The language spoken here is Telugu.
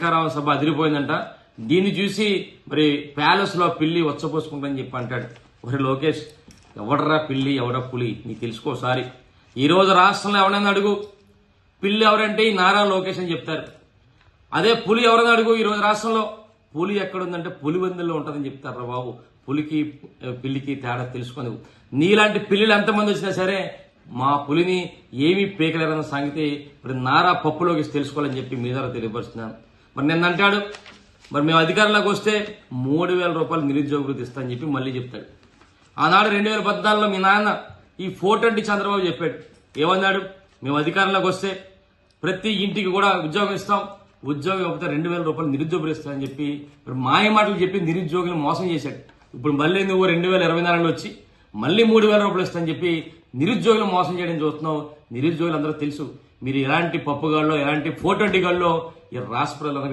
శంకరామ సభ అదిరిపోయిందంట. దీన్ని చూసి మరి ప్యాలెస్ లో పిల్లి వచ్చపోసుకుంటాని చెప్పి అంటాడు. మరి లోకేష్, ఎవడరా పిల్లి ఎవడ పులి నీకు తెలుసుకోసారి. ఈ రోజు రాష్ట్రంలో ఎవరైనా అడుగు, పిల్లి ఎవరంటే ఈ నారా లోకేష్ అని చెప్తారు. అదే పులి ఎవరైనా అడుగు ఈ రోజు రాష్ట్రంలో, పులి ఎక్కడుందంటే పులివెందుల్లో ఉంటుందని చెప్తారు. బాబు, పులికి పిల్లికి తేడా తెలుసుకొని నీలాంటి పిల్లిలు ఎంతమంది వచ్చినా సరే మా పులిని ఏమీ పీకలేరన్న సంగతి ఇప్పుడు నారా పప్పులోకి తెలుసుకోవాలని చెప్పి మీ ద్వారా తెలియపరుస్తున్నాను. మరి నిన్న అంటాడు, మరి మేము అధికారంలోకి వస్తే 3,000 రూపాయలు నిరుద్యోగ వృత్తి ఇస్తామని చెప్పి మళ్ళీ చెప్తాడు. ఆనాడు 2014లో మీ నాన్న ఈ 420 చంద్రబాబు చెప్పాడు. ఏమన్నాడు, మేము అధికారంలోకి వస్తే ప్రతి ఇంటికి కూడా ఉద్యోగం ఇస్తాం, ఉద్యోగం ఇవ్వకపోతే 2,000 రూపాయలు నిరుద్యోగులు ఇస్తామని చెప్పి ఇప్పుడు మాయ మాటలు చెప్పి నిరుద్యోగులు మోసం చేశాడు. ఇప్పుడు మళ్ళీ నువ్వు 2024లో వచ్చి మళ్ళీ 3,000 రూపాయలు ఇస్తామని చెప్పి నిరుద్యోగులు మోసం చేయడం చూస్తున్నావు. నిరుద్యోగులు అందరూ తెలుసు మీరు ఎలాంటి పప్పుగాళ్ళో ఎలాంటి 420 గాళ్ళో ఈ రాష్ట్ర ప్రజలందరికీ